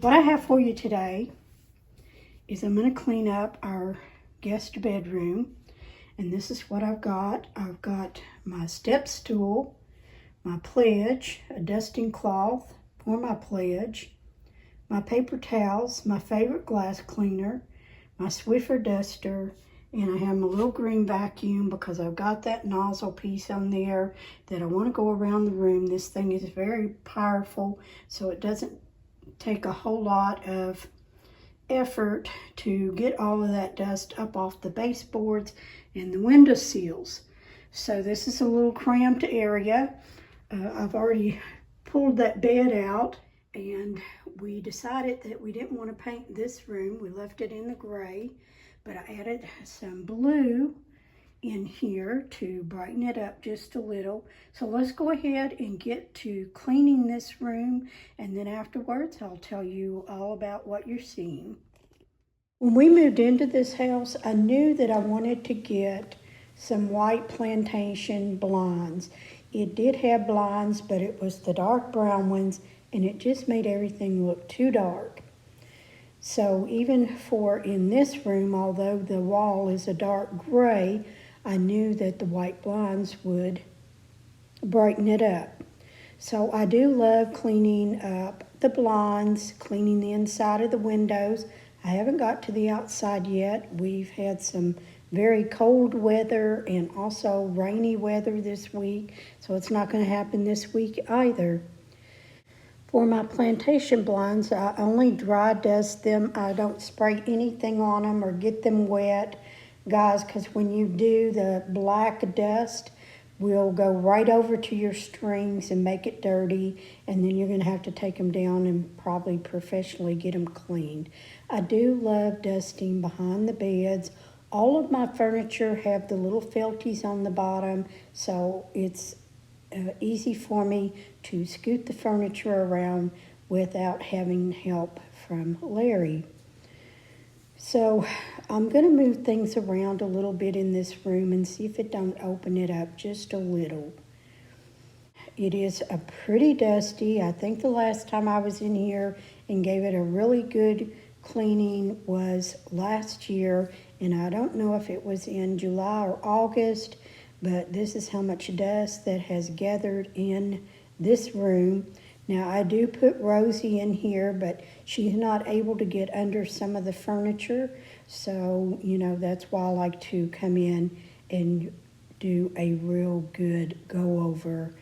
What I have for you today is I'm going to clean up our guest bedroom. And this is what I've got. I've got my step stool, my pledge, a dusting cloth for my pledge, my paper towels, my favorite glass cleaner, my Swiffer duster, and I have my little green vacuum because I've got that nozzle piece on there that I want to go around the room. This thing is very powerful, so it doesn't take a whole lot of effort to get all of that dust up off the baseboards and the window sills. So this is a little cramped area. I've already pulled that bed out, and we decided that we didn't want to paint this room. We left it in the gray, but I added some blue in here to brighten it up just a little. So let's go ahead and get to cleaning this room, and then afterwards I'll tell you all about what you're seeing. When we moved into this house, I knew that I wanted to get some white plantation blinds. It did have blinds, but it was the dark brown ones, and it just made everything look too dark. So even for in this room, although the wall is a dark gray, I knew that the white blinds would brighten it up. So I do love cleaning up the blinds, cleaning the inside of the windows. I haven't got to the outside yet. We've had some very cold weather and also rainy weather this week, so it's not going to happen this week either. For my plantation blinds, I only dry dust them. I don't spray anything on them or get them wet, guys, because when you do, the black dust will go right over to your strings and make it dirty, and then you're going to have to take them down and probably professionally get them cleaned. I do love dusting behind the beds. All of my furniture have the little felties on the bottom, so it's easy for me to scoot the furniture around without having help from Larry. So I'm going to move things around a little bit in this room and see if it don't open it up just a little. It is a pretty dusty. I think the last time I was in here and gave it a really good cleaning was last year, and I don't know if it was in July or August, but this is how much dust that has gathered in this room. Now I do put Rosie in here, but she's not able to get under some of the furniture, so that's why I like to come in and do a real good go over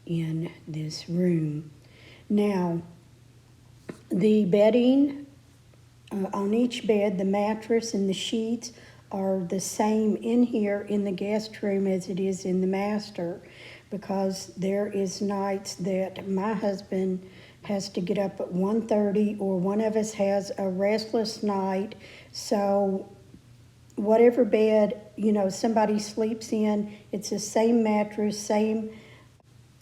in this room. Now the bedding on each bed, the mattress and the sheets are the same in here in the guest room as it is in the master, because there is nights that my husband has to get up at 1:30 or one of us has a restless night. So whatever bed somebody sleeps in, it's the same mattress, same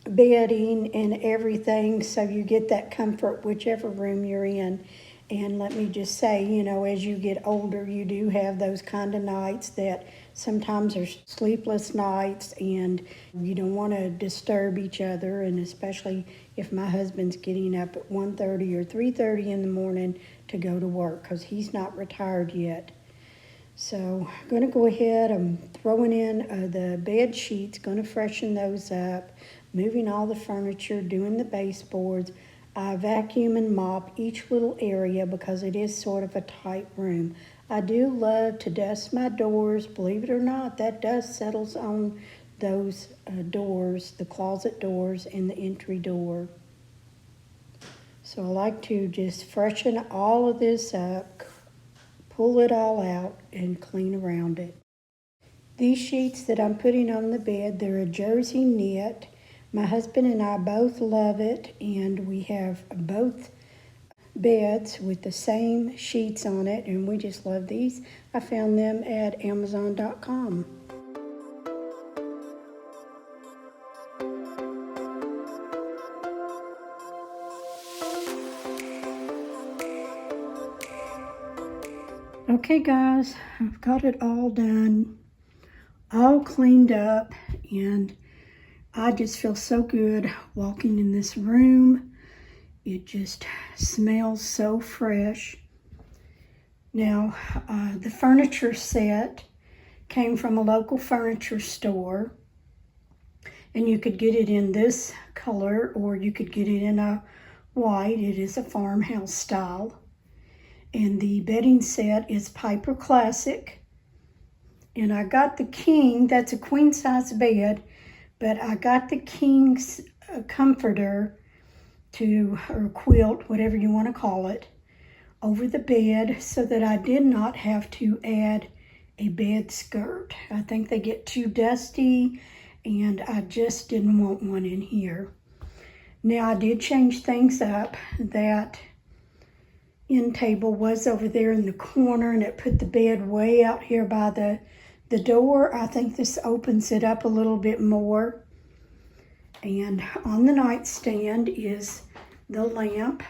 bedding and everything, so you get that comfort whichever room you're in. And let me just say, as you get older, you do have those kind of nights that sometimes are sleepless nights, and you don't want to disturb each other, and especially if my husband's getting up at 1:30 or 3:30 in the morning to go to work, because he's not retired yet. So I'm going to go ahead, I'm throwing in the bed sheets, going to freshen those up, moving all the furniture, doing the baseboards. I vacuum and mop each little area because it is sort of a tight room. I do love to dust my doors. Believe it or not, that dust settles on those doors, the closet doors and the entry door. So I like to just freshen all of this up, pull it all out, and clean around it. These sheets that I'm putting on the bed, they're a jersey knit. My husband and I both love it, and we have both beds with the same sheets on it, and we just love these. I found them at Amazon.com. Okay guys, I've got it all done, all cleaned up, and I just feel so good walking in this room It just smells so fresh. Now, the furniture set came from a local furniture store, and you could get it in this color or you could get it in a white. It is a farmhouse style. And the bedding set is Piper Classic. And I got the king, that's a queen size bed, but I got the king's comforter or quilt, whatever you want to call it, over the bed so that I did not have to add a bed skirt. I think they get too dusty and I just didn't want one in here. Now I did change things up. That end table was over there in the corner and it put the bed way out here by the door. I think this opens it up a little bit more. And on the nightstand is the lamp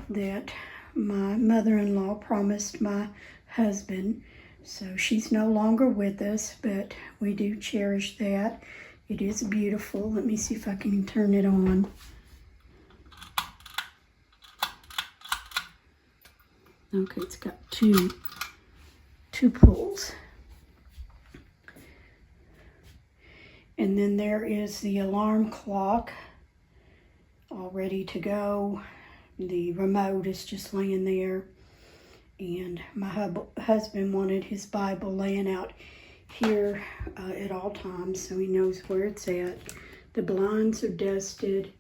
that my mother-in-law promised my husband. So she's no longer with us, but we do cherish that. It is beautiful. Let me see if I can turn it on. Okay, it's got two pulls. And then there is the alarm clock all ready to go. The remote is just laying there. And my husband wanted his Bible laying out here at all times so he knows where it's at. The blinds are dusted.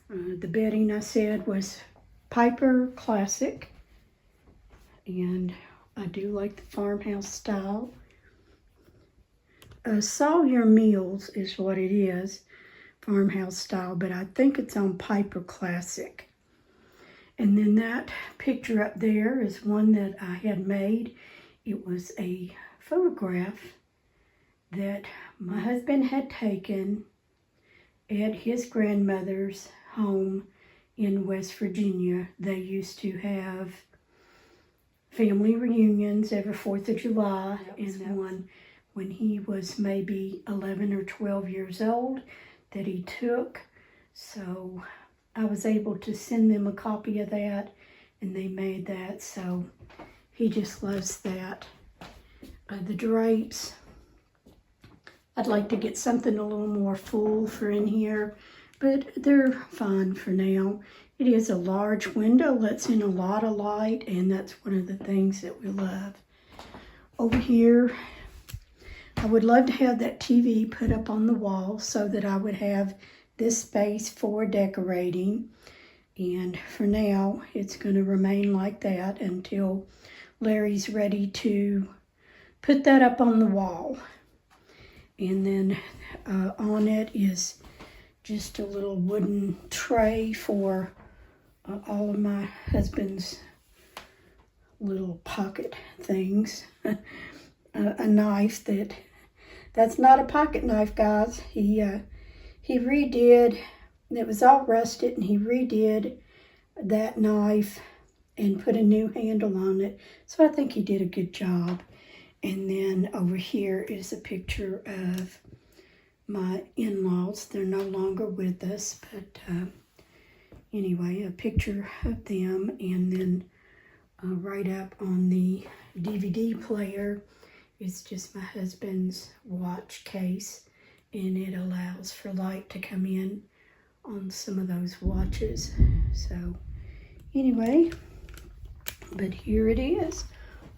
The bedding, I said, was Piper Classic. And I do like the farmhouse style. Sawyer Mills is what it is, farmhouse style, but I think it's on Piper Classic. And then that picture up there is one that I had made. It was a photograph that my husband had taken at his grandmother's home in West Virginia. They used to have family reunions every 4th of July, and one when he was maybe 11 or 12 years old that he took. So I was able to send them a copy of that, and they made that, so he just loves that. The drapes, I'd like to get something a little more full for in here, but they're fine for now. It is a large window, lets in a lot of light, and that's one of the things that we love. Over here, I would love to have that TV put up on the wall so that I would have this space for decorating. And for now, it's going to remain like that until Larry's ready to put that up on the wall. And then on it is just a little wooden tray for all of my husband's little pocket things. A knife that's not a pocket knife, guys. He redid, it was all rusted, and he redid that knife and put a new handle on it. So I think he did a good job. And then over here is a picture of my in-laws. They're no longer with us, but anyway, a picture of them. And then right up on the DVD player is just my husband's watch case, and it allows for light to come in on some of those watches. So anyway, but here it is,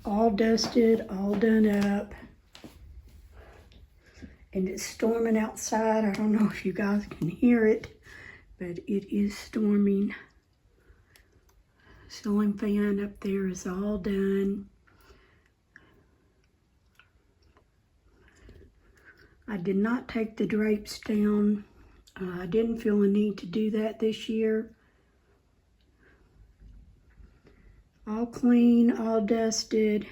all dusted, all done up, and it's storming outside. I don't know if you guys can hear it, but it is storming. Ceiling fan up there is all done. I did not take the drapes down. I didn't feel a need to do that this year. All clean, all dusted,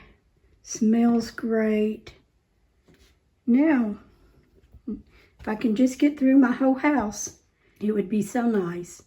smells great. Now, if I can just get through my whole house, it would be so nice.